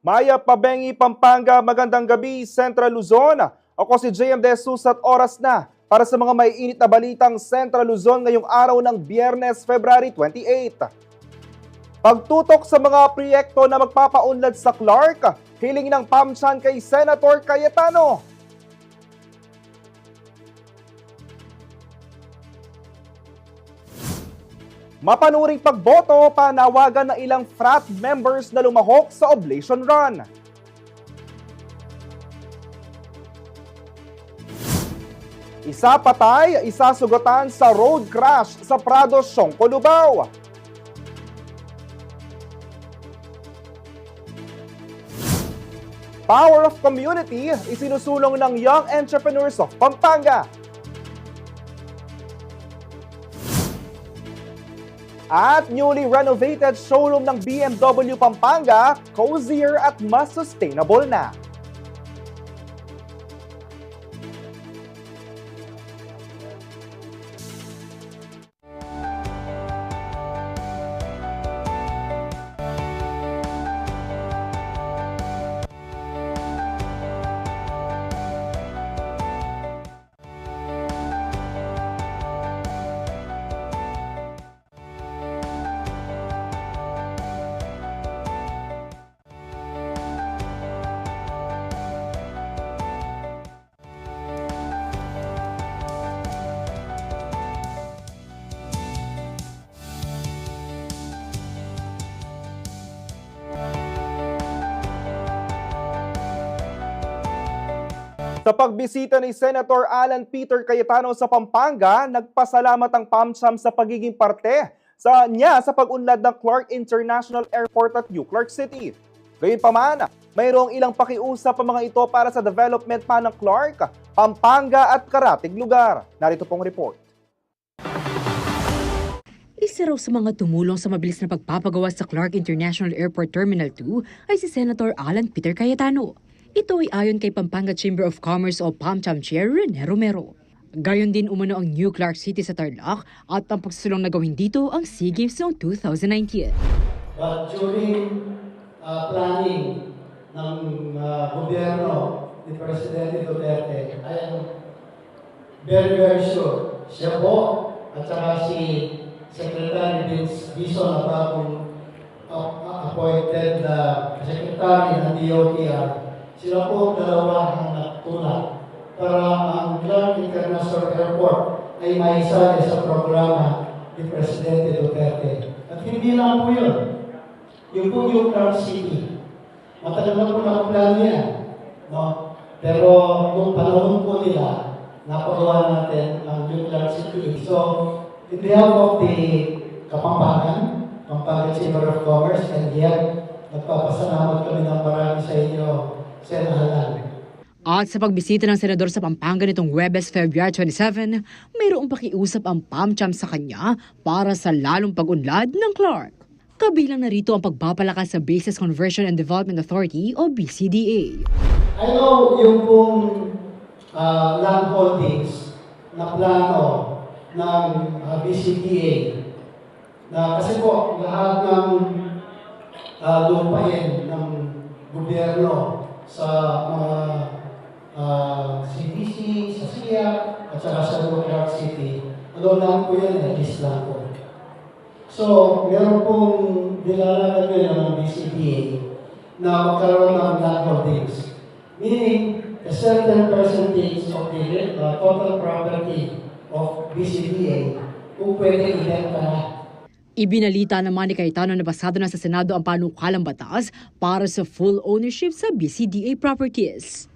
Maya Pabengi, Pampanga, magandang gabi, Central Luzon. Ako si JM De Jesus at oras na para sa mga maiinit na balitang Central Luzon ngayong araw ng Biyernes, February 28. Pagtutok sa mga proyekto na magpapaunlad sa Clark, hiling ng PAMCHAN kay Senator Cayetano. Mapanuring pagboto, panawagan ng ilang frat members na lumahok sa Oblation Run. Isa patay, isa sugatan sa road crash sa Prado, Siongco, Lubao. Power of Community, isinusulong ng Young Entrepreneurs of Pampanga. At newly renovated showroom ng BMW Pampanga, cozier at mas sustainable na. Sa pagbisita ni Senator Alan Peter Cayetano sa Pampanga, nagpasalamat ang PAMCHAN sa pagiging parte sa pag-unlad ng Clark International Airport at New Clark City. Gayunpaman, mayroong ilang pakiusap ang mga ito para sa development pa ng Clark, Pampanga at karatig lugar. Narito pong report. Isa raw sa mga tumulong sa mabilis na pagpapagawa sa Clark International Airport Terminal 2 ay si Senator Alan Peter Cayetano. Ito ay ayon kay Pampanga Chamber of Commerce o PAMCHAM Chair Rene Romero. Gayon din umano ang New Clark City sa Tarlac at ang pagsusulong na gawin dito ang SEA Games noong 2019. But during planning ng gobyerno ni Presidente Duterte, I am very sure siya po at saka si Secretary Vince Dizon na bagong appointed Secretary ng DOTR, sila po dalawa ang nagtulak para ang Clark International Airport ay maisali sa programa ni Presidente Duterte. At hindi lang po yun. Yung po yung Clark City. Matagal na po nakaplan yan. No? Pero nung panahon po nila, napagawa natin ang yung Clark City. So, in behalf of the Kapampangan, Pampanga Chamber of Commerce, and yet, nagpapasalamat kami ng marami sa inyo, Senator. At sa pagbisita ng senador sa Pampanga nitong Huwebes, February 27, mayroong pakiusap ang PAMCHAM sa kanya para sa lalong pag-unlad ng Clark. Kabilang na rito ang pagpapalakas sa Bases Conversion and Development Authority o BCDA. I know yung pong land holdings na plano ng BCDA na kasi po lahat ng lupain ng gobyerno sa mga CDC, sa SIA, at saka sa New Clark City. Ano lang po yan, list lang po. So, meron pong nilalagay ngayon ng BCDA na magkaroon ng land holdings. Meaning, a certain percentage of the total property of BCDA kung pwede ibenta na. Ibinalita naman ni Cayetano na basado na sa Senado ang panukalang batas para sa full ownership sa BCDA properties.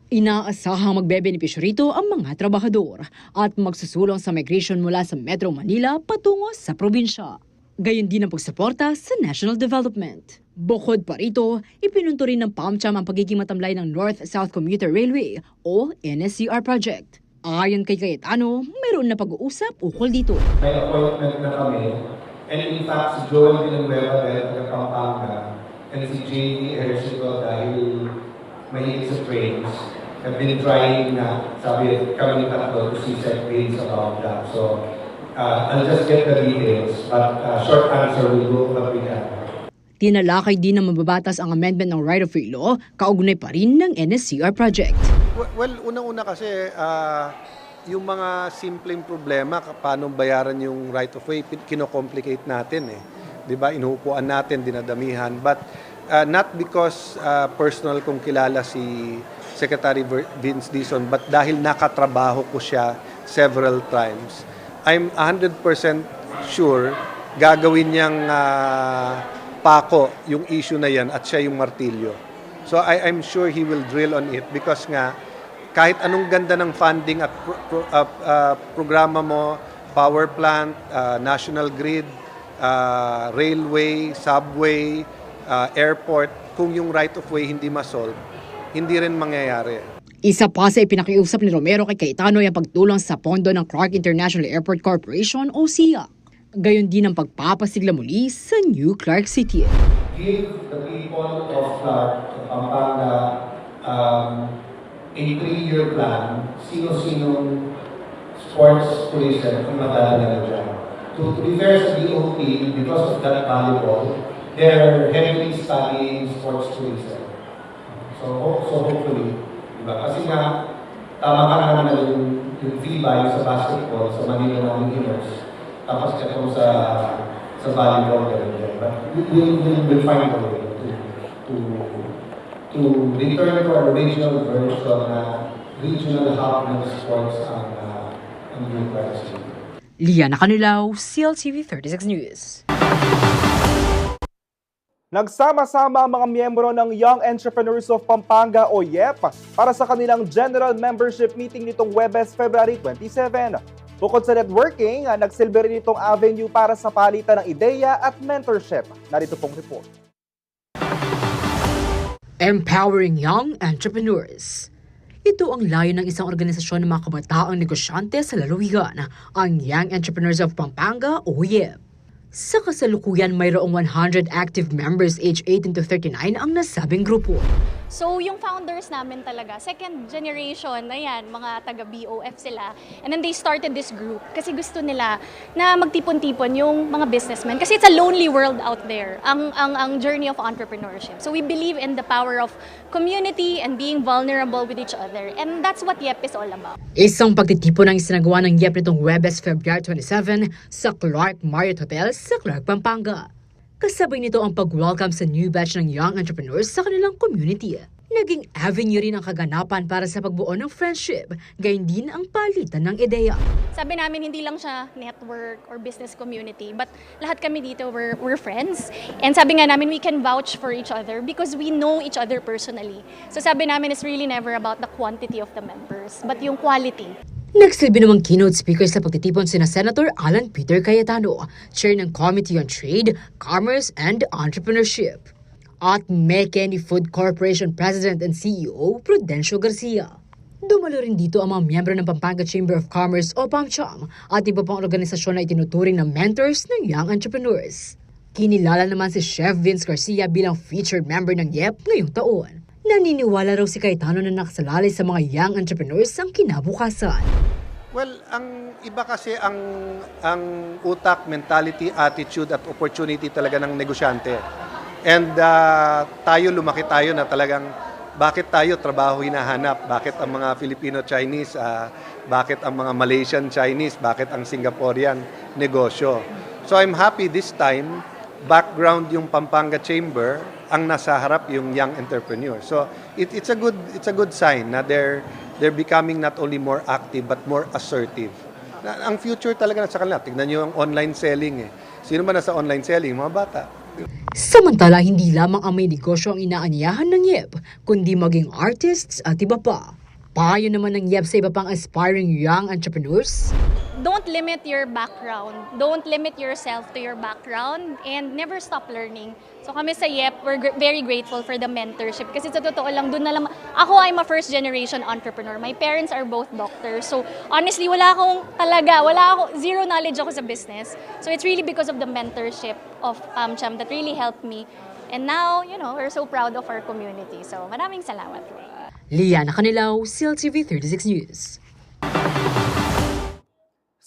Inaasahang magbebenepisyo rito ang mga trabahador at magsusulong sa migration mula sa Metro Manila patungo sa probinsya. Gayon din ang pagsuporta sa national development. Bukod pa rito, ipinunto rin ng PAMCHAM ang pagiging matamlay ng North-South Commuter Railway o NSCR project. Ayon kay Cayetano, mayroon na pag-uusap ukol dito. May appointment na kami. And in fact, si Joel Villanueva dahil taga Pampanga and si JD Ercigo dahil mahilig sa trains have been trying na, sabi kami ni tatlo, to see set trains about that. So, I'll just get the details, but short answer, we will what we can. Tinalakay din ng mababatas ang amendment ng right-of-way law, kaugnay pa rin ng NSCR project. Well, unang-una kasi, yung mga simpleng problema, paano bayaran yung right-of-way, kino-complicate natin eh. 'Di ba? Inuupuan natin, dinadamihan. But not because personal kong kilala si Secretary Vince Dizon, but dahil nakatrabaho ko siya several times. I'm 100% sure gagawin niyang pako yung issue na yan at siya yung martilyo. So I'm sure he will drill on it because nga kahit anong ganda ng funding at programa mo, power plant, national grid, railway, subway, airport, kung yung right of way hindi ma-solve, hindi rin mangyayari. Isa pa sa ipinakiusap ni Romero kay Cayetano ay ang pagtulong sa pondo ng Clark International Airport Corporation o SIA. Gayon din ang pagpapasigla muli sa New Clark City. Give the people of Clark, Pampanga, a 3-year plan, sino-sinong sports tourism ang madala nila dyan. To be fair sa DOT, because of that volleyball, they're heavily studying sports tourism. So hopefully, diba? Kasi nga, tama ka naman na yung FIBA, yung sa basketball, sa Manila Morning Inners, tapos ito sa volleyball, ganyan. But we'll find a way to return to our original version na regional hub ng sports ang New Clark City. Liana Canilaw, CLTV 36 News. Nagsama-sama ang mga miyembro ng Young Entrepreneurs of Pampanga o YEP para sa kanilang General Membership Meeting nitong Huwebes, February 27. Bukod sa networking, nagsilbi rin itong avenue para sa palitan ng ideya at mentorship. Narito pong report. Empowering Young Entrepreneurs. Ito ang layo ng isang organisasyon ng mga kabataang negosyante sa lalawigan, ang Young Entrepreneurs of Pampanga o YEP. Sa kasalukuyan, mayroong 100 active members age 18 to 39 ang nasabing grupo. So, yung founders namin talaga, second generation, ayan, mga taga-BOF sila. And then they started this group kasi gusto nila na magtipon-tipon yung mga businessmen. Kasi it's a lonely world out there, ang journey of entrepreneurship. So, we believe in the power of community and being vulnerable with each other. And that's what YEP is all about. Isang pagtitipon ang isinagawa ng YEP nitong Huwebes, February 27 sa Clark Marriott Hotel sa Clark, Pampanga. Kasabay nito ang pag-welcome sa new batch ng young entrepreneurs sa kanilang community. Naging avenue rin ang kaganapan para sa pagbuo ng friendship, gayon din ang palitan ng ideya. Sabi namin, hindi lang siya network or business community, but lahat kami dito, we're friends. And sabi nga namin, we can vouch for each other because we know each other personally. So sabi namin, it's really never about the quantity of the members, but yung quality. Nagsilbi namang keynote speaker sa pagtitipon sina Senator Alan Peter Cayetano, chair ng Committee on Trade, Commerce and Entrepreneurship, at McKinney Food Corporation President and CEO Prudencio Garcia. Dumalo rin dito ang mga miyembro ng Pampanga Chamber of Commerce o PAMCHAM at iba pang organisasyon na itinuturing na mentors ng young entrepreneurs. Kinilala naman si Chef Vince Garcia bilang featured member ng YEP ngayong taon. Naniniwala raw si Cayetano na nakasalalay sa mga young entrepreneurs ang kinabukasan. Well, ang iba kasi ang utak, mentality, attitude at opportunity talaga ng negosyante. And lumaki tayo na talagang bakit tayo trabaho hinahanap? Bakit ang mga Filipino-Chinese, bakit ang mga Malaysian-Chinese, bakit ang Singaporean negosyo? So I'm happy this time, background yung Pampanga Chamber, ang nasa harap yung young entrepreneur. So it's a good sign na they're becoming not only more active but more assertive. Ang future talaga sa kanila. Tignan niyo ang online selling eh. Sino ba nasa online selling? Mga bata. Samantala, hindi lamang ang may negosyo ang inaanyahan ng YEP, kundi maging artists at iba pa. Payo naman ng YEP sa iba pang aspiring young entrepreneurs. Don't limit your background. Don't limit yourself to your background and never stop learning. So kami sa YEP, we're very grateful for the mentorship kasi sa totoo lang, doon na lang, ako I'm a first generation entrepreneur. My parents are both doctors. So honestly, zero knowledge ako sa business. So it's really because of the mentorship of PAMCHAM that really helped me. And now, we're so proud of our community. So maraming salamat po. Liana Canilaw, CLTV 36 News.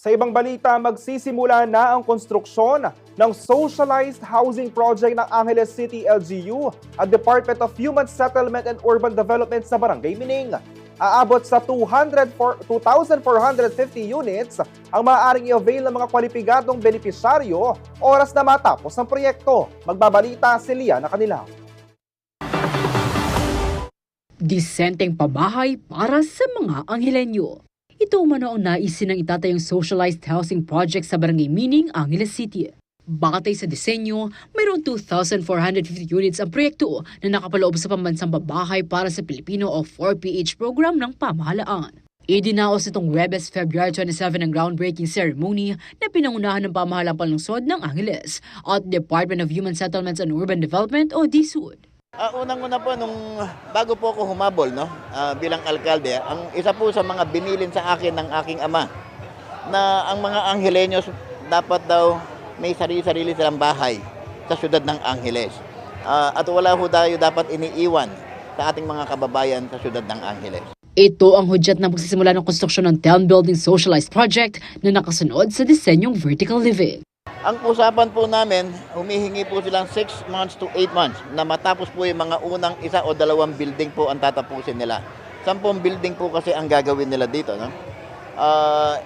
Sa ibang balita, magsisimula na ang konstruksyon ng socialized housing project ng Angeles City LGU at Department of Human Settlement and Urban Development sa Barangay Mining. Aabot sa 2,450 units ang maaaring i-avail ng mga kwalipikadong benepisyaryo oras na matapos ang proyekto. Magbabalita si Liana Canilaw. Disenteng pabahay para sa mga Anghelenyo. Ito umano ang naisin ng itatayong socialized housing project sa Barangay Mining, Angeles City. Batay sa disenyo, mayroong 2,450 units ang proyekto na nakapaloob sa pambansang pabahay para sa Pilipino o 4PH program ng pamahalaan. Idinaos itong Webes February 27 ang groundbreaking ceremony na pinangunahan ng pamahalang panlungsod ng Angeles at Department of Human Settlements and Urban Development o DSUD. Unang-una po, bago po ako humabol bilang alkalde, ang isa po sa mga binilin sa akin ng aking ama na ang mga Angelenyos dapat daw may sarili-sarili silang bahay sa syudad ng Angeles. At wala ho tayo dapat iniiwan sa ating mga kababayan sa syudad ng Angeles. Ito ang hudyat ng pagsisimula ng konstruksyon ng town building socialized project na nakasunod sa disenyong vertical living. Ang usapan po namin, humihingi po silang 6 months to 8 months na matapos po yung mga unang isa o dalawang building po ang tatapusin nila. 10 building po kasi ang gagawin nila dito. No?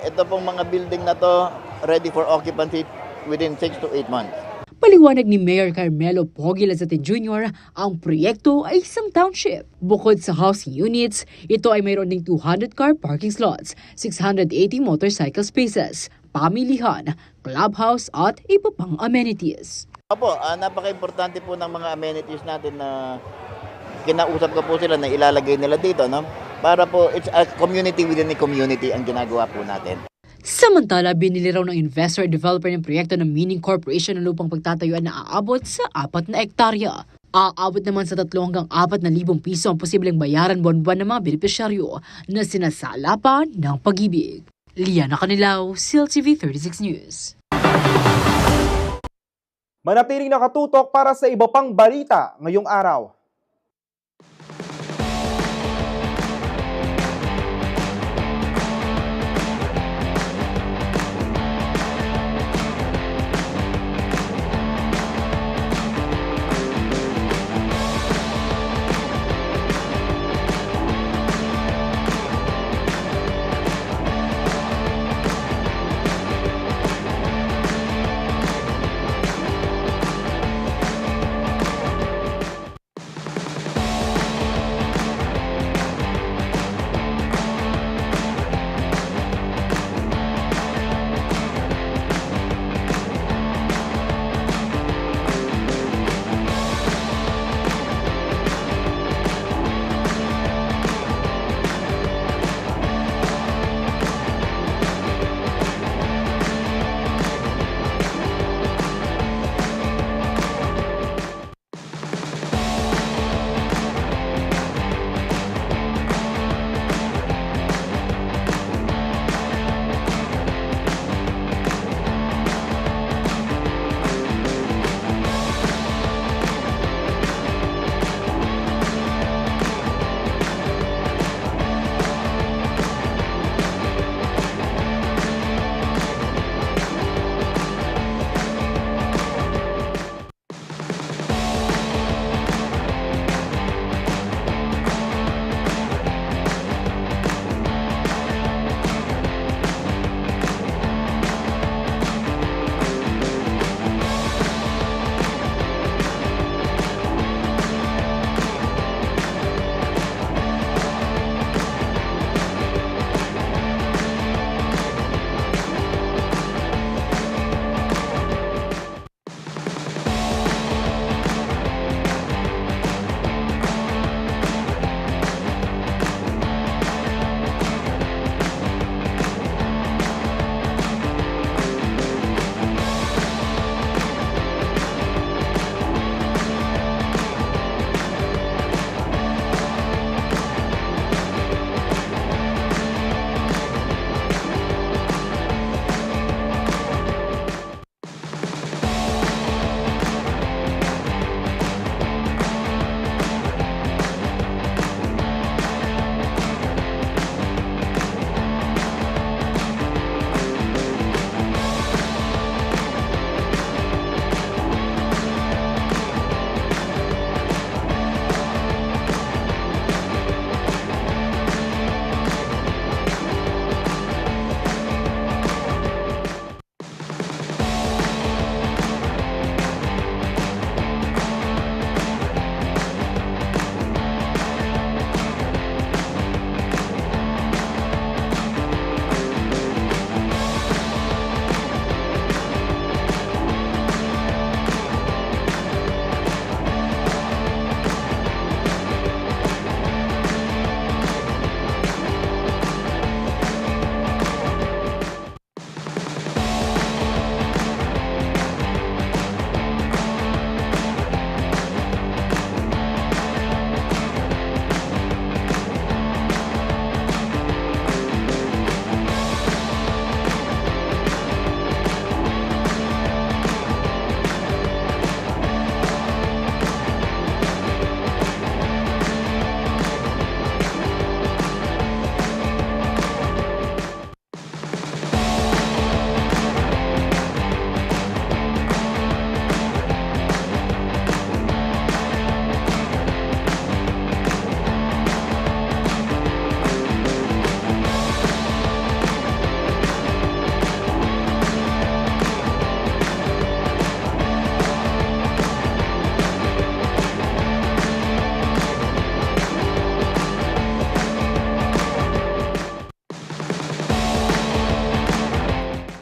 Ito pong mga building na to ready for occupancy within 6 to 8 months. Paliwanag ni Mayor Carmelo Pogi Lazate Jr., ang proyekto ay isang township. Bukod sa housing units, ito ay mayroon ding 200 car parking slots, 680 motorcycle spaces, pamilihan, clubhouse at iba pang amenities. Opo, napaka-importante po ng mga amenities natin na kinausap ko po sila na ilalagay nila dito, no? Para po, it's a community within a community ang ginagawa po natin. Samantala, binili raw ng investor at developer ng proyekto ng Mining Corporation ng lupang pagtatayuan na aabot sa 4 na ektarya. Aabot naman sa 3 hanggang 4,000 piso ang posibleng bayaran buwan-buwan ng mga benepisyaryo na sinasala pa ng pag-ibig. Liana Canilaw, CLTV 36 News. Manatiling nakatutok para sa iba pang balita ngayong araw.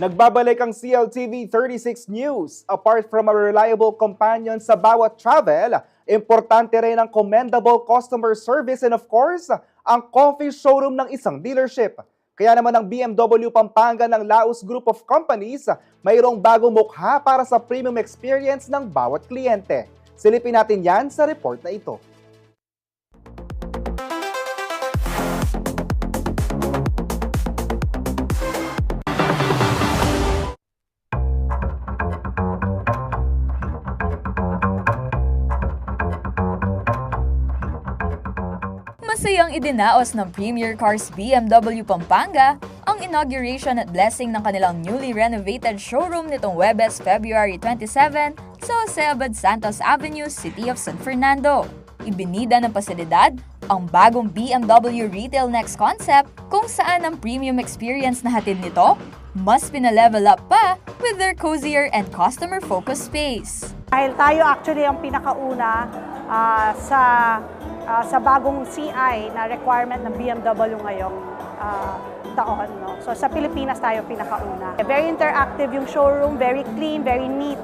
Nagbabalik ang CLTV 36 News. Apart from a reliable companion sa bawat travel, importante rin ang commendable customer service and of course, ang coffee showroom ng isang dealership. Kaya naman ang BMW Pampanga ng Laos Group of Companies, mayroong bagong mukha para sa premium experience ng bawat kliyente. Silipin natin yan sa report na ito. Masayang idinaos ng Premier Cars BMW Pampanga ang inauguration at blessing ng kanilang newly renovated showroom nitong Huwebes, February 27 sa Jose Abad Santos Avenue, City of San Fernando. Ibinida ng pasilidad ang bagong BMW Retail Next concept kung saan ang premium experience na hatid nito mas pinalevel up pa with their cozier and customer-focused space. Dahil tayo actually ang pinakauna sa bagong CI na requirement ng BMW ngayong taon. No? So sa Pilipinas tayo pinakauna. Very interactive yung showroom, very clean, very neat.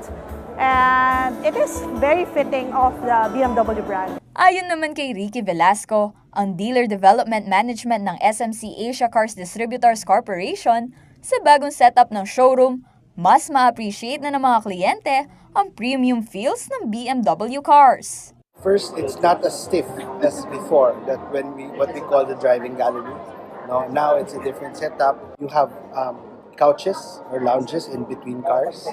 And it is very fitting of the BMW brand. Ayon naman kay Ricky Velasco, ang Dealer Development Management ng SMC Asia Cars Distributors Corporation, sa bagong setup ng showroom, mas ma-appreciate na ng mga kliyente ang premium feels ng BMW cars. First, it's not as stiff as before, that what we call the driving gallery. No, now it's a different setup. You have couches or lounges in between cars.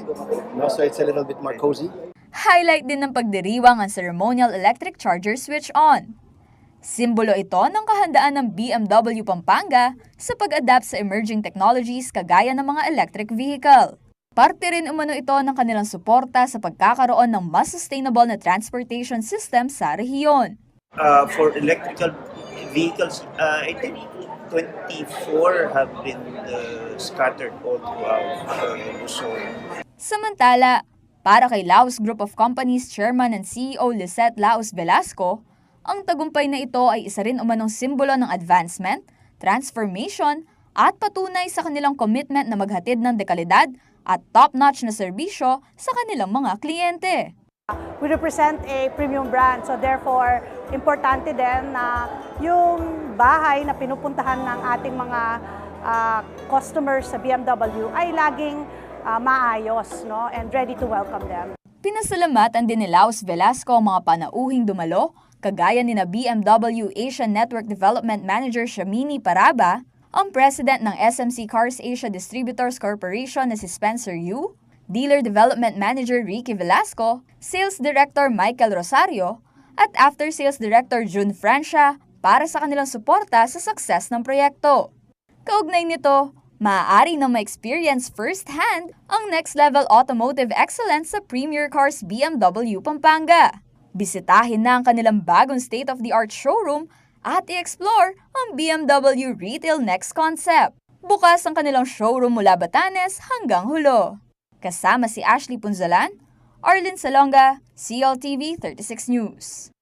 No, so it's a little bit more cozy. Highlight din ng pagdiriwang ang ceremonial electric charger switch on. Simbolo ito ng kahandaan ng BMW Pampanga sa pag-adapt sa emerging technologies kagaya ng mga electric vehicle. Parte rin umano ito ng kanilang suporta sa pagkakaroon ng mas sustainable na transportation system sa rehiyon. For electrical vehicles, I think 24 have been scattered all throughout Luzon. Samantala, para kay Laos Group of Companies Chairman and CEO Lisette Laos Velasco, ang tagumpay na ito ay isa rin umanong simbolo ng advancement, transformation, at patunay sa kanilang commitment na maghatid ng dekalidad at top-notch na serbisyo sa kanilang mga kliyente. We represent a premium brand, so therefore, importante din na yung bahay na pinupuntahan ng ating mga customers sa BMW ay laging maayos, no, and ready to welcome them. Pinasalamatan din ni Laos Velasco ang mga panauhing dumalo, kagaya ni na BMW Asia Network Development Manager Shamini Paraba, ang President ng SMC Cars Asia Distributors Corporation na si Spencer Yu, Dealer Development Manager Ricky Velasco, Sales Director Michael Rosario, at After Sales Director June Francia para sa kanilang suporta sa success ng proyekto. Kaugnay nito, maaari na ma-experience first-hand ang next-level automotive excellence sa Premier Cars BMW Pampanga. Bisitahin na ang kanilang bagong state-of-the-art showroom at i-explore ang BMW Retail Next concept. Bukas ang kanilang showroom mula Batanes hanggang Hulo. Kasama si Ashley Punzalan, Arlene Salonga, CLTV 36 News.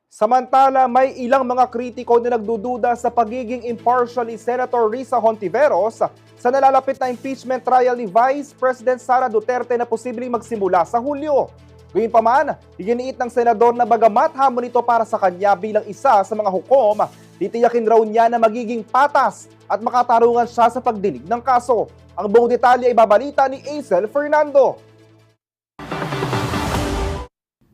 Samantala, may ilang mga kritiko na nagdududa sa pagiging impartial ni Senator Risa Hontiveros sa nalalapit na impeachment trial ni Vice President Sara Duterte na posibleng magsimula sa Hulyo. Gayunpaman, iginiit ng senador na bagamat hamon ito para sa kanya bilang isa sa mga hukom, titiyakin raw niya na magiging patas at makatarungan siya sa pagdinig ng kaso. Ang buong detalye ay babalita ni Aisel Fernando.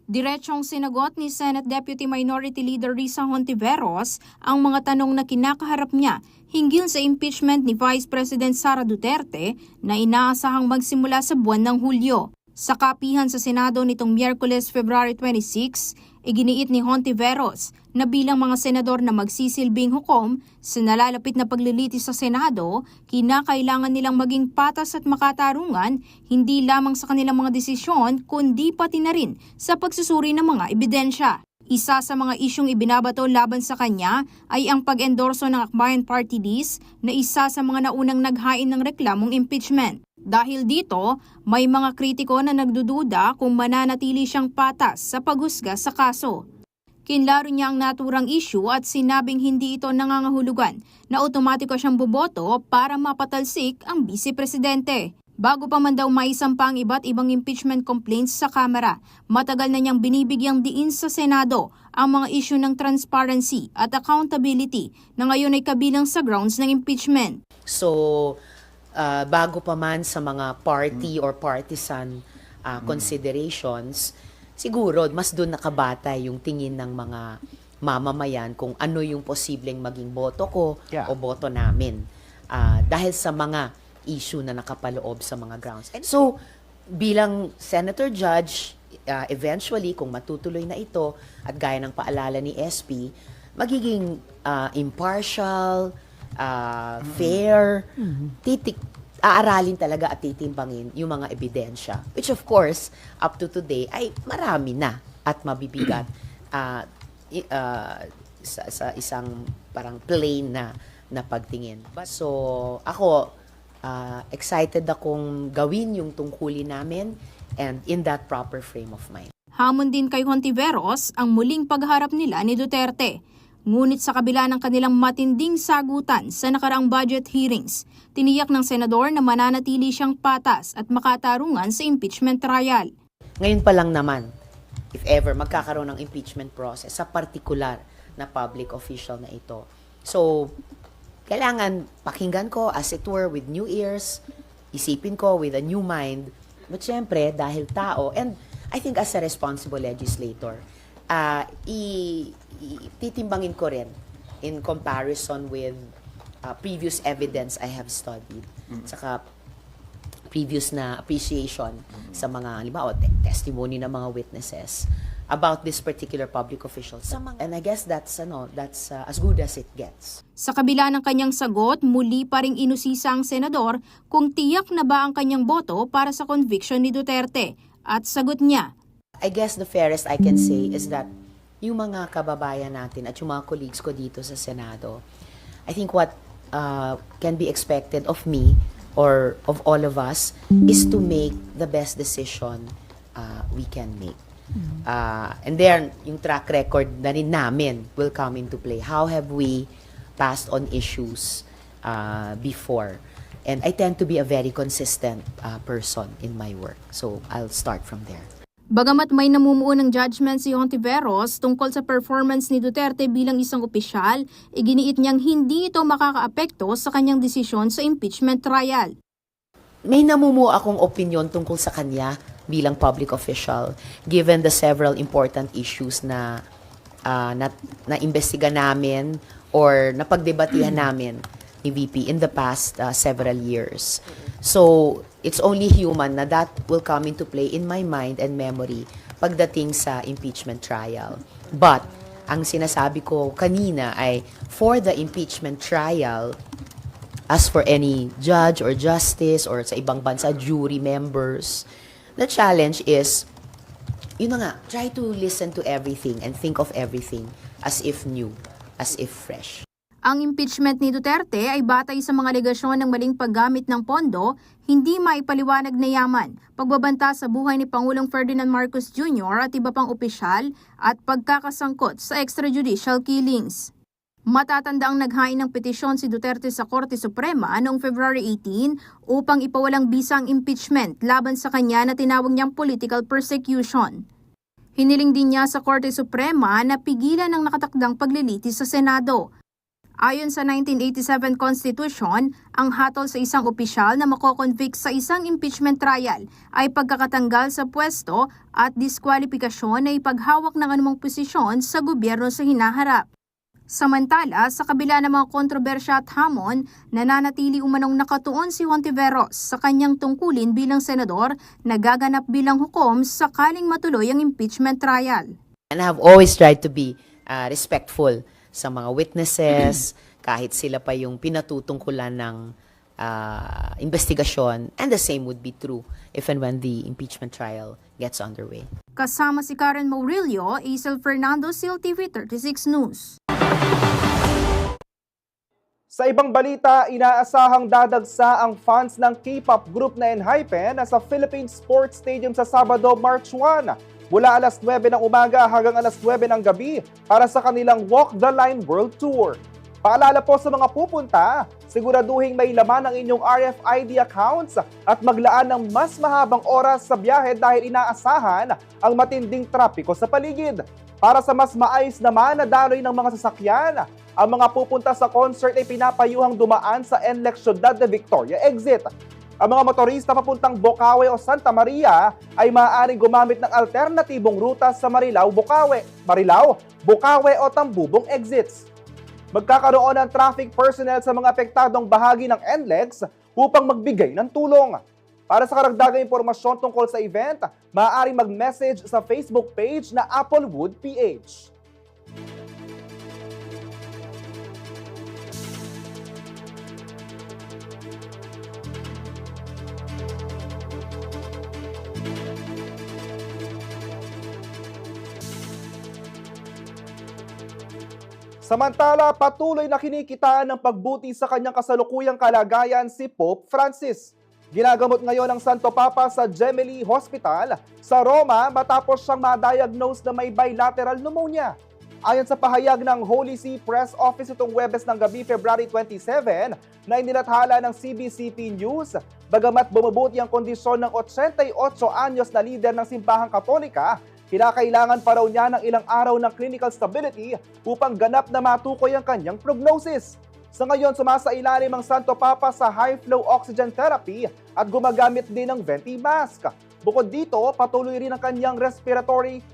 Diretsong sinagot ni Senate Deputy Minority Leader Risa Hontiveros ang mga tanong na kinakaharap niya hinggil sa impeachment ni Vice President Sara Duterte na inaasahang magsimula sa buwan ng Hulyo. Sa kapihan sa Senado nitong Miyerkules, February 26, iginiit ni Hontiveros na bilang mga senador na magsisilbing hukom sa nalalapit na paglilitis sa Senado, kinakailangan nilang maging patas at makatarungan hindi lamang sa kanilang mga desisyon kundi pati na rin sa pagsusuri ng mga ebidensya. Isa sa mga isyong ibinabato laban sa kanya ay ang pag-endorso ng Akbayan Party List na isa sa mga naunang naghain ng reklamong impeachment. Dahil dito, may mga kritiko na nagdududa kung mananatili siyang patas sa paghusga sa kaso. Kinlaro niya ang naturang issue at sinabing hindi ito nangangahulugan na otomatiko siyang boboto para mapatalsik ang vice-presidente. Bago pa man daw maisampa ang iba't ibang impeachment complaints sa Kamara, matagal na niyang binibigyang diin sa Senado ang mga issue ng transparency at accountability na ngayon ay kabilang sa grounds ng impeachment. So, bago pa man sa mga party or partisan considerations, siguro mas doon nakabatay yung tingin ng mga mamamayan kung ano yung posibleng maging boto ko o boto namin. Dahil sa mga issue na nakapaloob sa mga grounds. And so, bilang Senator Judge, eventually, kung matutuloy na ito, at gaya ng paalala ni SP, magiging impartial, fair, aaralin talaga at titimbangin yung mga ebidensya. Which of course, up to today, ay marami na at mabibigat sa isang parang plain na pagtingin. So, ako, excited akong gawin yung tungkulin namin and in that proper frame of mind. Hamon din kay Hontiveros ang muling pagharap nila ni Duterte. Ngunit sa kabila ng kanilang matinding sagutan sa nakaraang budget hearings, tiniyak ng senador na mananatili siyang patas at makatarungan sa impeachment trial. Ngayon pa lang naman, if ever magkakaroon ng impeachment process sa particular na public official na ito. So, kailangan pakinggan ko as it were with new ears, isipin ko with a new mind. But syempre, dahil tao, and I think as a responsible legislator, titimbangin ko rin in comparison with previous evidence I have studied. Saka previous na appreciation sa mga, halimbawa, testimony ng mga witnesses about this particular public official. And I guess that's as good as it gets. Sa kabila ng kanyang sagot, muli pa ring inusisa ang senador kung tiyak na ba ang kanyang boto para sa conviction ni Duterte. At sagot niya, I guess the fairest I can say is that yung mga kababayan natin at yung mga colleagues ko dito sa Senado, I think what can be expected of me or of all of us is to make the best decision we can make. And then, yung track record na rin namin will come into play. How have we passed on issues before? And I tend to be a very consistent person in my work. So, I'll start from there. bagamat may namumuo ng judgment si Hontiveros tungkol sa performance ni Duterte bilang isang opisyal, iginiit niyang hindi ito makakaapekto sa kanyang desisyon sa impeachment trial. May namumuo akong opinion tungkol sa kanya bilang public official, given the several important issues na imbestiga namin or napagdebatihan namin ni VP in the past several years. So, it's only human na that will come into play in my mind and memory pagdating sa impeachment trial. But, ang sinasabi ko kanina ay for the impeachment trial, as for any judge or justice or sa ibang bansa, jury members, the challenge is, yun na nga, try to listen to everything and think of everything as if new, as if fresh. Ang impeachment ni Duterte ay batay sa mga alegasyon ng maling paggamit ng pondo, hindi maipaliwanag na yaman, pagbabanta sa buhay ni Pangulong Ferdinand Marcos Jr. at iba pang opisyal at pagkakasangkot sa extrajudicial killings. Matatanda ang naghain ng petisyon si Duterte sa Korte Suprema noong February 18 upang ipawalang bisa ang impeachment laban sa kanya na tinawag niyang political persecution. Hiniling din niya sa Korte Suprema na pigilan ang nakatakdang paglilitis sa Senado. Ayon sa 1987 Constitution, ang hatol sa isang opisyal na makoconvict sa isang impeachment trial ay pagkakatanggal sa pwesto at diskwalifikasyon na ipaghawak ng anumang posisyon sa gobyerno sa hinaharap. Samantala, sa kabila ng mga kontrobersya at hamon, nananatili umanong nakatuon si Hontiveros sa kanyang tungkulin bilang senador na gaganap bilang hukom sakaling matuloy ang impeachment trial. And I have always tried to be respectful sa mga witnesses, kahit sila pa yung pinatutungkulan ng investigasyon, and the same would be true if and when the impeachment trial gets underway. Kasama si Karen Maurilio, Isel Fernando, CILTV 36 News. Sa ibang balita, inaasahang dadagsa ang fans ng K-pop group na ENHYPEN sa Philippine Sports Stadium sa Sabado, March 1. mula alas 9 ng umaga hanggang alas 9 ng gabi para sa kanilang Walk the Line World Tour. Paalala po sa mga pupunta, siguraduhin may laman ang inyong RFID accounts at maglaan ng mas mahabang oras sa biyahe dahil inaasahan ang matinding trapiko sa paligid. Para sa mas maayos naman na daloy ng mga sasakyan, ang mga pupunta sa concert ay pinapayuhang dumaan sa NLEX Ciudad de Victoria exit. Ang mga motorista papuntang Bocaue o Santa Maria ay maaaring gumamit ng alternatibong ruta sa Marilao, Bocaue o Tambubong exits. Magkakaroon ng traffic personnel sa mga apektadong bahagi ng NLEX upang magbigay ng tulong. Para sa karagdagang impormasyon tungkol sa event, maaaring mag-message sa Facebook page na Applewood PH. Samantala, patuloy na kinikitaan ng pagbuti sa kanyang kasalukuyang kalagayan si Pope Francis. Ginagamot ngayon ng Santo Papa sa Gemelli Hospital sa Roma matapos siyang ma-diagnose na may bilateral pneumonia. Ayon sa pahayag ng Holy See Press Office itong Huwebes ng gabi, February 27, na inilathala ng CBCP News, bagamat bumubuti ang kondisyon ng 88 anyos na lider ng Simbahang Katolika, kinakailangan pa raw niya ng ilang araw ng clinical stability upang ganap na matukoy ang kanyang prognosis. Sa ngayon, sumasailalim ang Santo Papa sa high-flow oxygen therapy at gumagamit din ng venti mask. Bukod dito, patuloy rin ang kanyang respiratory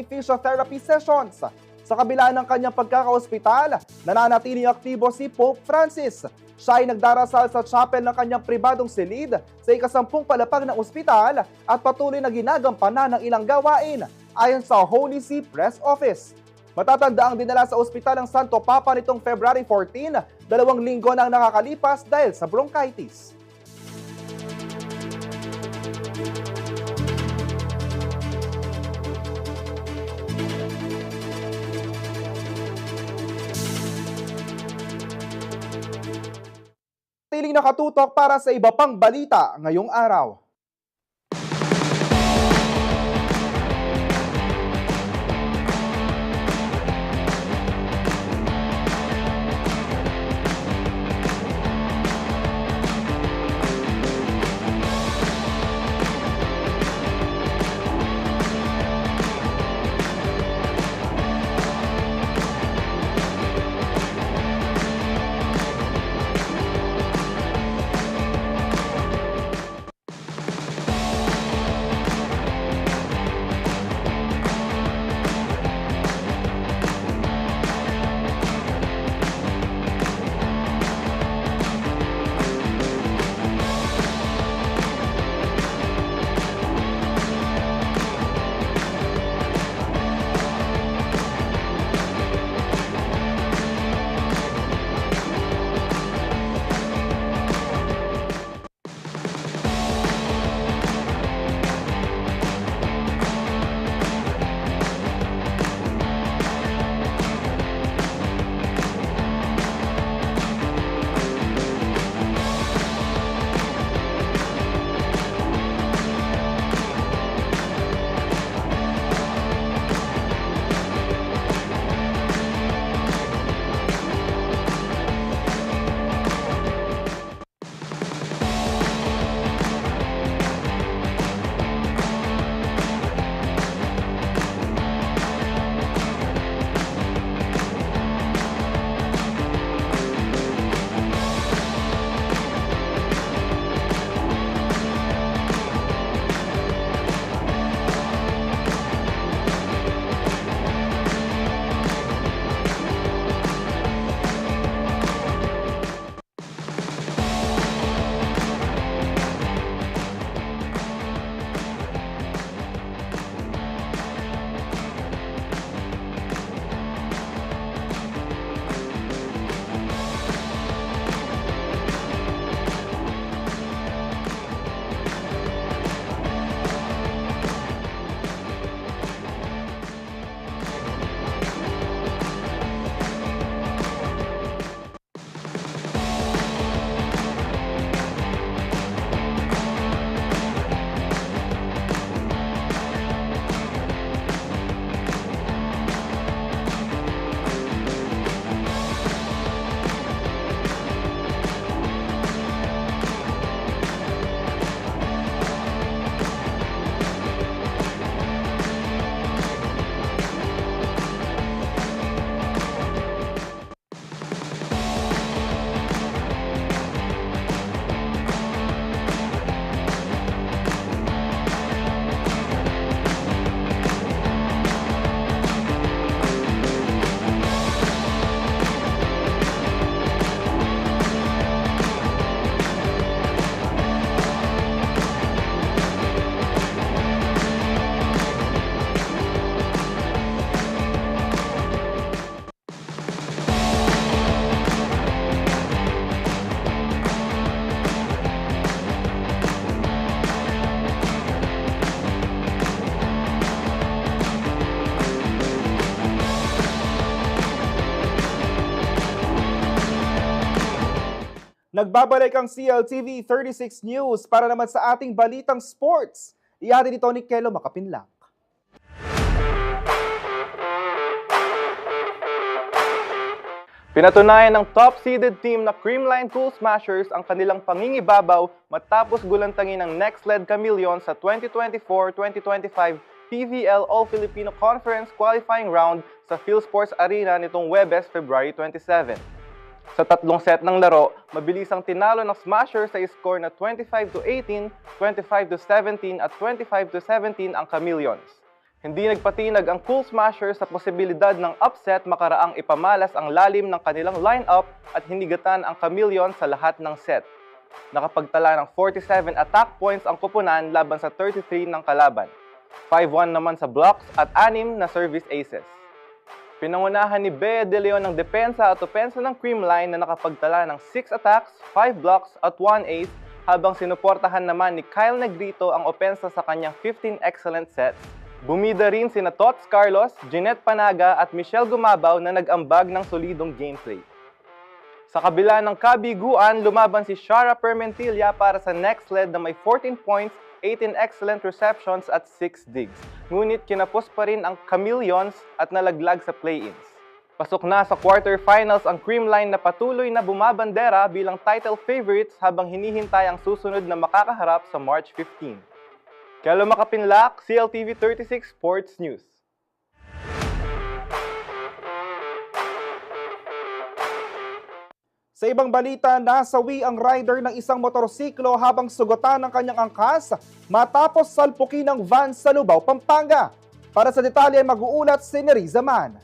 physiotherapy sessions. Sa kabila ng kanyang pagkakaospital, nananatiling aktibo si Pope Francis. Siya ay nagdarasal sa chapel ng kanyang pribadong silid sa ika-10 palapag ng ospital at patuloy na ginagampanan ng ilang gawain, ayon sa Holy See Press Office. Matatandaang dinala sa ospital ng Santo Papa nitong February 14, 2 linggo na ang nakakalipas dahil sa bronchitis. Tiling nakatutok para sa iba pang balita ngayong araw. Nagbabalik ang CLTV 36 News para naman sa ating balitang sports. Ihatid ito ni Kelo Makapinlang. Pinatunayan ng top-seeded team na Creamline Cool Smashers ang kanilang pangingibabaw matapos gulantangin ng next-led Chameleons sa 2024-2025 PVL All-Filipino Conference Qualifying Round sa PhilSports Arena nitong Huwebes, February 27. Sa tatlong set ng laro, mabilis ang tinalo ng Smashers sa score na 25-18, 25-17 at 25-17 ang Chameleons. Hindi nagpatinag ang Cool Smashers sa posibilidad ng upset makaraang ipamalas ang lalim ng kanilang lineup at hinigatan ang Chameleons sa lahat ng set. Nakapagtala ng 47 attack points ang koponan laban sa 33 ng kalaban. 5-1 naman sa blocks at 6 na service aces. Pinangunahan ni Bea De Leon ng depensa at opensa ng Creamline na nakapagtala ng 6 attacks, 5 blocks at 1 ace habang sinuportahan naman ni Kyle Negrito ang opensa sa kanyang 15 excellent sets. Bumida rin sina Tots Carlos, Jeanette Panaga at Michelle Gumabaw na nag-ambag ng solidong gameplay. Sa kabila ng kabiguan, lumaban si Shara Permentilla para sa next lead na may 14 points, 18 excellent receptions at 6 digs. Ngunit kinapos pa rin ang Chameleons at nalaglag sa play-ins. Pasok na sa quarterfinals ang Creamline na patuloy na bumabandera bilang title favorites habang hinihintay ang susunod na makakaharap sa March 15. Kelo Makapinlak, CLTV 36 Sports News. Sa ibang balita, nasawi ang rider ng isang motorsiklo habang sugutan ng kanyang angkas matapos salpukin ng van sa Lubao, Pampanga. Para sa detalye, mag-uulat si Neriza Man.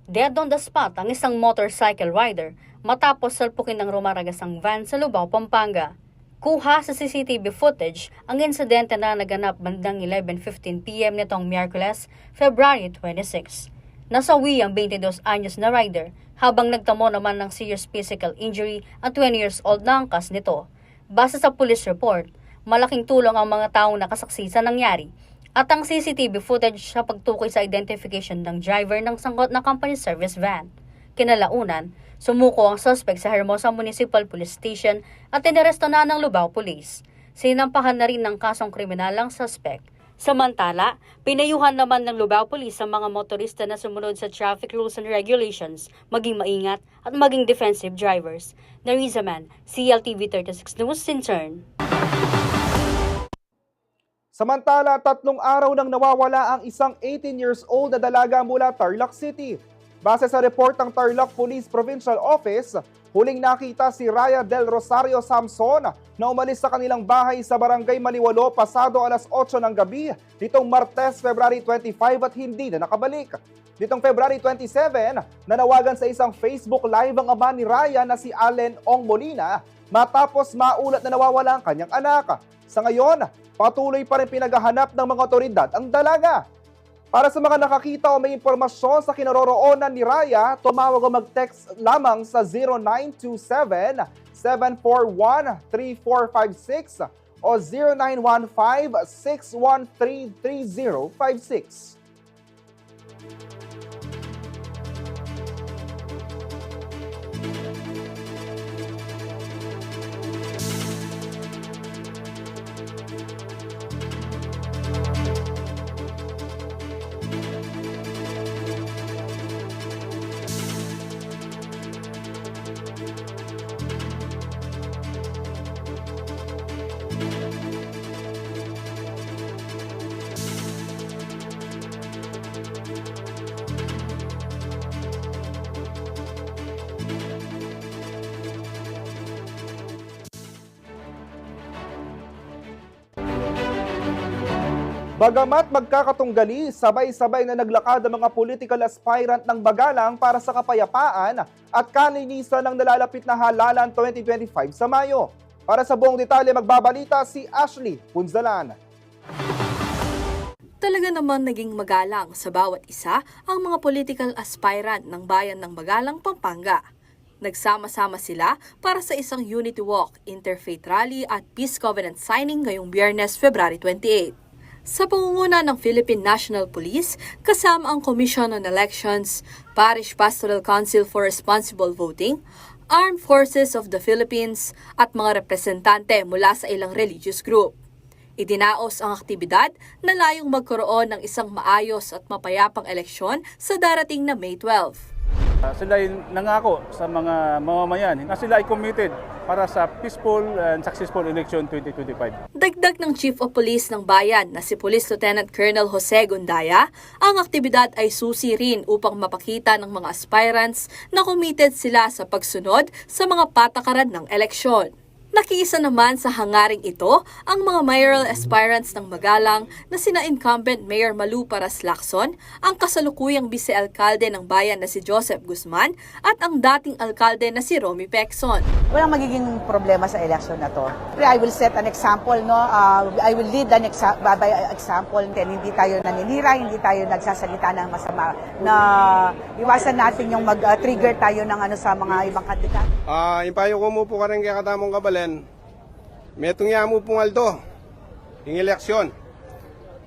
Dead on the spot ang isang motorcycle rider matapos salpukin ng rumaragasang van sa Lubao, Pampanga. Kuha sa CCTV footage ang insidente na naganap bandang 11:15 PM nitong Miyerkules, February 26. Nasawi ang 22 anyos na rider habang nagtamo naman ng serious physical injury ang 20 years old na angkas nito. Base sa police report, malaking tulong ang mga taong nakasaksi sa nangyari at ang CCTV footage sa pagtukoy sa identification ng driver ng sangkot na company service van. Kinalaunan, sumuko ang suspect sa Hermosa Municipal Police Station at inaresto na ng Lubao Police. Sinampahan na rin ng kasong kriminal ang suspect. Samantala, pinayuhan naman ng Lubao Police ang mga motorista na sumunod sa traffic rules and regulations, maging maingat at maging defensive drivers. Neriza Man, CLTV 36 News in turn. Samantala, 3 araw nang nawawala ang isang 18 years old na dalaga mula Tarlac City. Base sa report ng Tarlac Police Provincial Office, huling nakita si Raya Del Rosario Samson na umalis sa kanilang bahay sa Barangay Maliwalo pasado alas 8 ng gabi nitong Martes, February 25 at hindi na nakabalik. Nitong February 27, nanawagan sa isang Facebook Live ang ama ni Raya na si Allen Ong Molina matapos maulat na nawawala ang kanyang anak. Sa ngayon, patuloy pa rin pinaghahanap ng mga otoridad ang dalaga. Para sa mga nakakita o may impormasyon sa kinaroroonan ni Raya, tumawag o mag-text lamang sa 0927-741-3456 o 0915-613-3056. Bagamat magkakatunggali, sabay-sabay na naglakad ang mga political aspirant ng Bagalang para sa kapayapaan at kalinisan ng nalalapit na halalan 2025 sa Mayo. Para sa buong detalye, magbabalita si Ashley Punzalan. Talaga naman naging magalang sa bawat isa ang mga political aspirant ng bayan ng Bagalang, Pampanga. Nagsama-sama sila para sa isang Unity Walk, Interfaith Rally at Peace Covenant signing ngayong Biyernes, February 28. Sa pangunguna ng Philippine National Police, kasama ang Commission on Elections, Parish Pastoral Council for Responsible Voting, Armed Forces of the Philippines at mga representante mula sa ilang religious group. Idinaos ang aktibidad na layong magkaroon ng isang maayos at mapayapang eleksyon sa darating na May 12. Sila ay nangako sa mga mamamayan na sila ay committed para sa peaceful and successful election 2025. Dagdag ng Chief of Police ng bayan na si Police Lieutenant Colonel Jose Gundaya, ang aktibidad ay susi rin upang mapakita ng mga aspirants na committed sila sa pagsunod sa mga patakaran ng eleksyon. Nakiisa naman sa hangaring ito ang mga mayoral aspirants ng Magalang na sina incumbent Mayor Malu Paras Lacson, ang kasalukuyang vice-alkalde ng bayan na si Joseph Guzman at ang dating alkalde na si Romy Pecson. Walang magiging problema sa election na to. I will set an example, no? I will lead an by example. Hindi tayo naninira, hindi tayo nagsasalita ng masama. Na iwasan natin yung mag-trigger tayo ng sa mga ibang kandidato. Yung payo ko mo po ka rin kaya katamong kabalen. Metong yamu pong aldo, yung eleksyon.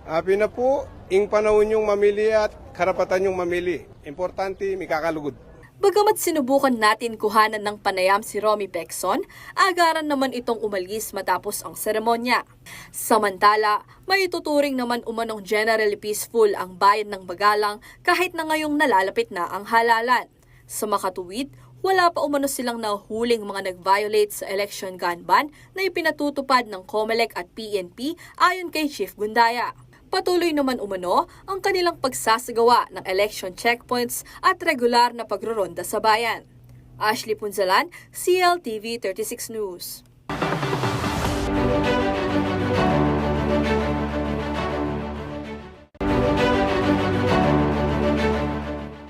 Api na po, ing panahon yung mamili at karapatan yung mamili. Importante, may kakalugod. Bagamat sinubukan natin kuhanan ng panayam si Romy Pecson, agaran naman itong umalis matapos ang seremonya. Samantala, may tuturing naman umanong generally peaceful ang bayan ng Magalang kahit na ngayong nalalapit na ang halalan. Sa makatuwid, wala pa umano silang nahuling mga nag-violate sa election gun ban na ipinatutupad ng COMELEC at PNP ayon kay Chief Gundaya. Patuloy naman umano ang kanilang pagsasagawa ng election checkpoints at regular na pagroronda sa bayan. Ashley Punzalan, CLTV 36 News.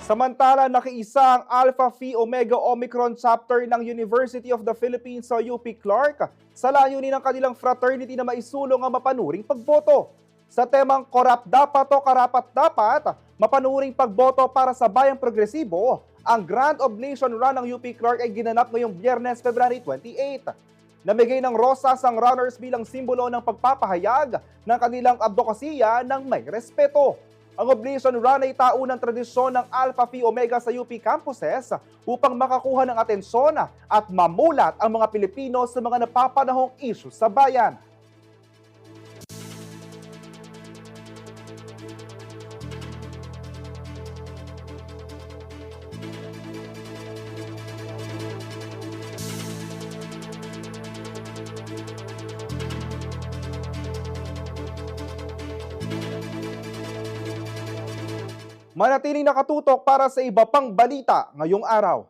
Samantala, nakiisa ang Alpha Phi Omega Omicron chapter ng University of the Philippines sa UP Clark sa layunin ng kanilang fraternity na maisulong ang mapanuring pagboto. Sa temang Korap Dapat o Karapat Dapat, mapanuring pagboto para sa bayang progresibo, ang Grand Oblation Run ng UP Clark ay ginanap ngayong Biyernes, February 28. Namigay ng rosas ang runners bilang simbolo ng pagpapahayag ng kanilang advokasya ng may respeto. Ang Oblation Run ay taunang tradisyon ng Alpha Phi Omega sa UP campuses upang makakuha ng atensyon at mamulat ang mga Pilipino sa mga napapanahong issue sa bayan. Manatiling nakatutok para sa iba pang balita ngayong araw.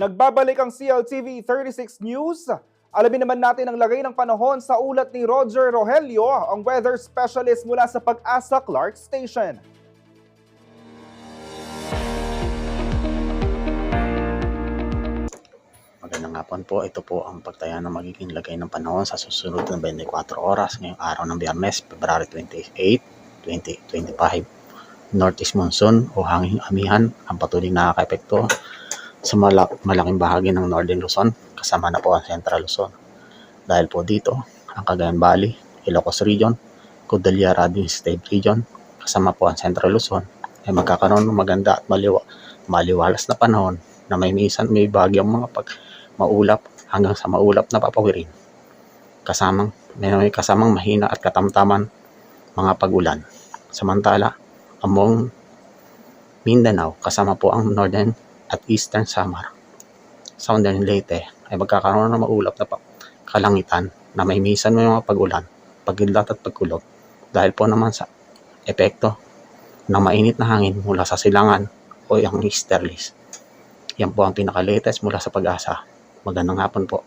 Nagbabalik ang CLTV 36 News. Alamin naman natin ang lagay ng panahon sa ulat ni Roger Rogelio, ang weather specialist mula sa Pag-asa Clark Station. Magandang hapon po. Ito po ang pagtaya ng magiging lagay ng panahon sa susunod na 24 oras ngayong araw ng Biyernes, February 28, 2025. Northeast monsoon o hanging amihan ang patuloy na nakaka-epekto sa malaking bahagi ng Northern Luzon, kasama na po ang Central Luzon. Dahil po dito, ang Cagayan Valley, Ilocos Region, Cordillera Administrative Region, kasama po ang Central Luzon, ay magkakaroon ng maganda at maliwalas na panahon na may minsan may bagyang mga maulap hanggang sa maulap na papawirin. May kasamang mahina at katamtaman mga pag-ulan. Samantala, ang buong Mindanao, kasama po ang Northern at Eastern Samar, Southern Leyte, ay magkakaroon ng maulap na kalangitan na may minsan may mga pag-ulan, pagkidlat at pagkulog dahil po naman sa epekto ng mainit na hangin mula sa silangan o yung easterlies. Yan po ang pinaka-latest mula sa Pag-asa. Magandang hapon po.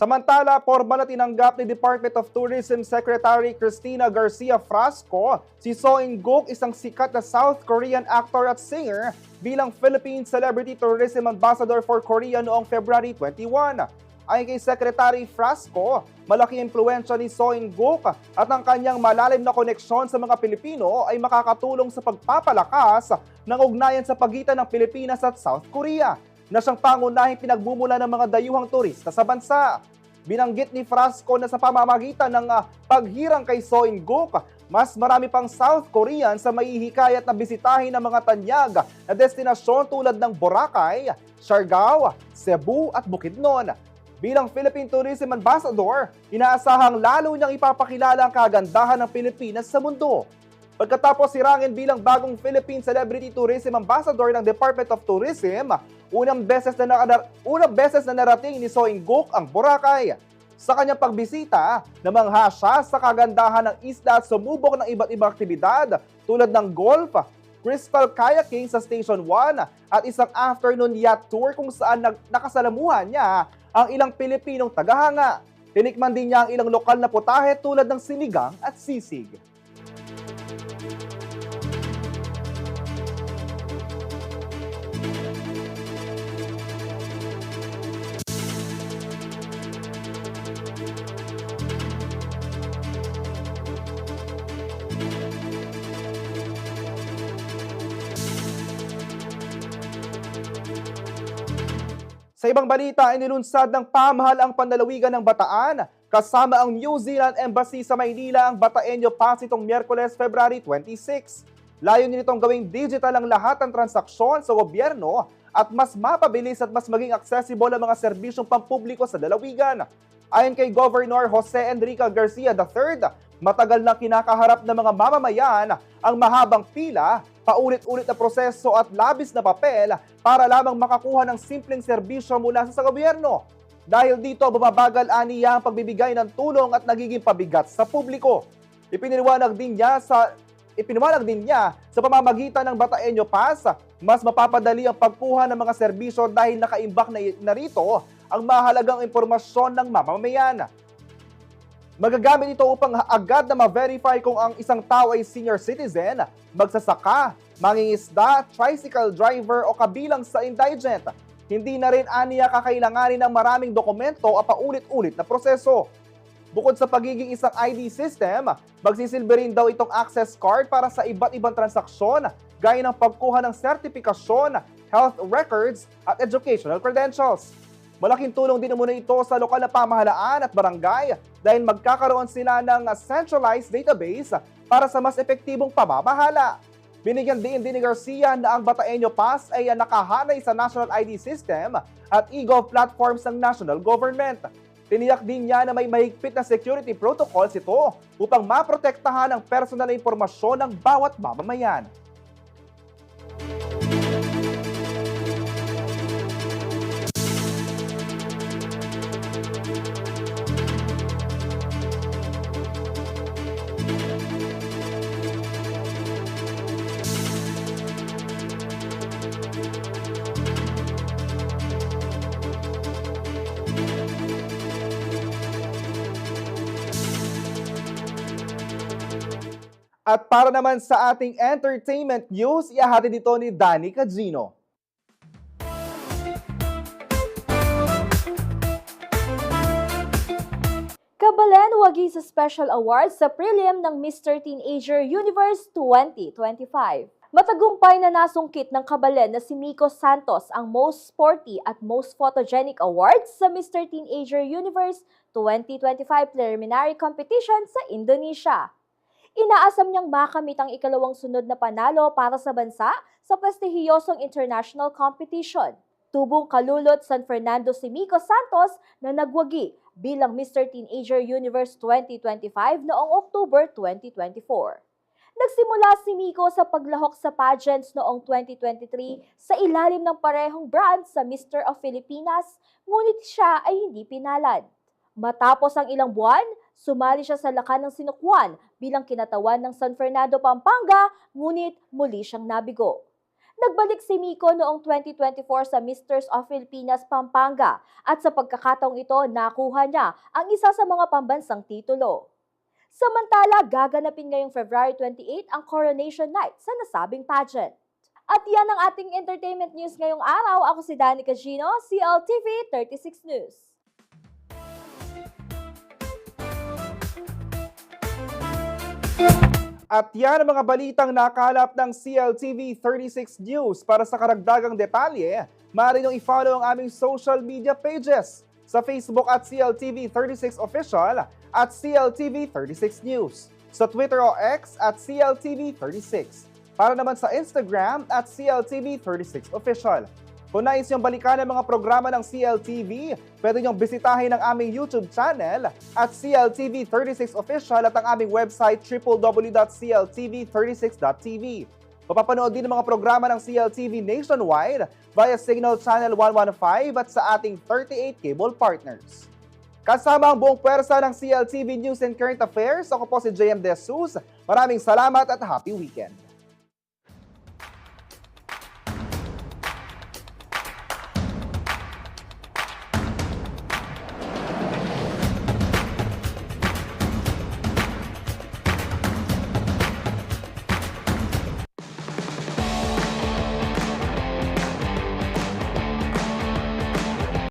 Samantala, formal na tinanggap ni Department of Tourism Secretary Cristina Garcia Frasco si So In-guk, isang sikat na South Korean actor at singer, bilang Philippine Celebrity Tourism Ambassador for Korea noong February 21. Ayon kay Secretary Frasco, malaki impluwensya ni So In-guk at ang kanyang malalim na koneksyon sa mga Pilipino ay makakatulong sa pagpapalakas ng ugnayan sa pagitan ng Pilipinas at South Korea, na siyang pangunahing pinagmumula ng mga dayuhang turista sa bansa. Binanggit ni Frasco na sa pamamagitan ng paghirang kay So In-guk, mas marami pang South Korean sa maihikayat na bisitahin ng mga tanyag na destinasyon tulad ng Boracay, Siargao, Cebu at Bukidnon. Bilang Philippine Tourism Ambassador, inaasahang lalo niyang ipapakilala ang kagandahan ng Pilipinas sa mundo. Pagkatapos sirangin bilang bagong Philippine Celebrity Tourism Ambassador ng Department of Tourism, unang beses na narating ni So In-guk ang Boracay. Sa kanyang pagbisita, namangha siya sa kagandahan ng isla at sumubok ng iba't ibang aktibidad tulad ng golf, crystal kayaking sa Station 1 at isang afternoon yacht tour kung saan nakasalamuhan niya ang ilang Pilipinong tagahanga. Tinikman din niya ang ilang lokal na putahe tulad ng sinigang at sisig. Sa ibang balita, inilunsad ng pamahalaang panlalawigan ng Bataan kasama ang New Zealand Embassy sa Maynila ang Bataenyo Pass itong Miyerkules, February 26. Layunin nitong gawing digital ang lahat ng transaksyon sa gobyerno at mas mapabilis at mas maging accessible ang mga serbisyong pampubliko sa lalawigan. Ayon kay Governor Jose Enrique Garcia III, matagal na kinakaharap ng mga mamamayan ang mahabang pila, paulit-ulit na proseso at labis na papel para lamang makakuha ng simpleng serbisyo mula sa gobyerno. Dahil dito, bumabagal aniya ang pagbibigay ng tulong at nagiging pabigat sa publiko. Ipiniwanag din niya sa pamamagitan ng Bataenyo Pass, mas mapapadali ang pagkuha ng mga serbisyo dahil nakaimbak na rito ang mahalagang impormasyon ng mamamayan. Magagamit ito upang agad na ma-verify kung ang isang tao ay senior citizen, magsasaka, mangingisda, tricycle driver o kabilang sa indigent. Hindi na rin aniya kakailanganin ng maraming dokumento o paulit-ulit na proseso. Bukod sa pagiging isang ID system, magsisilbi rin daw itong access card para sa iba't ibang transaksyon gaya ng pagkuha ng sertifikasyon, health records at educational credentials. Malaking tulong din muna ito sa lokal na pamahalaan at barangay dahil magkakaroon sila ng centralized database para sa mas epektibong pamamahala. Binigyan din ni Garcia na ang Bataenyo Pass ay nakahanay sa National ID System at e-gov platforms ng national government. Tiniyak din niya na may mahigpit na security protocols ito upang maprotektahan ang personal na impormasyon ng bawat mamamayan. At para naman sa ating entertainment news, ihahatid ito ni Danny Cagino. Kabalen wagi sa special awards sa prelim ng Mr. Teenager Universe 2025. Matagumpay na nasungkit ng Kabalen na si Miko Santos ang Most Sporty at Most Photogenic Awards sa Mr. Teenager Universe 2025 preliminary competition sa Indonesia. Inaasam niyang makamit ang ikalawang sunod na panalo para sa bansa sa prestihiyosong international competition. Tubong kalulot San Fernando si Miko Santos na nagwagi bilang Mr. Teenager Universe 2025 noong October 2024. Nagsimula si Miko sa paglahok sa pageants noong 2023 sa ilalim ng parehong brand sa Mr. of Filipinas, ngunit siya ay hindi pinalad. Matapos ang ilang buwan, sumali siya sa lakan ng Sinukwan bilang kinatawan ng San Fernando, Pampanga, ngunit muli siyang nabigo. Nagbalik si Miko noong 2024 sa Misters of Filipinas, Pampanga at sa pagkakataong ito nakuha niya ang isa sa mga pambansang titulo. Samantala, gaganapin ngayong February 28 ang Coronation Night sa nasabing pageant. At yan ang ating entertainment news ngayong araw. Ako si Danny Cagino, CLTV 36 News. At yan ang mga balitang nakalap ng CLTV 36 News. Para sa karagdagang detalye, maaari niyong i-follow ang aming social media pages sa Facebook at CLTV 36 Official at CLTV 36 News. Sa Twitter o X at CLTV 36. Para naman sa Instagram at CLTV 36 Official. Kung nais niyong balikan ang mga programa ng CLTV, pwede niyong bisitahin ang aming YouTube channel at CLTV 36 Official at ang aming website www.cltv36.tv. Mapapanood din ang mga programa ng CLTV nationwide via Signal Channel 115 at sa ating 38 cable partners. Kasama ang buong pwersa ng CLTV News and Current Affairs, ako po si JM De Jesus. Maraming salamat at happy weekend.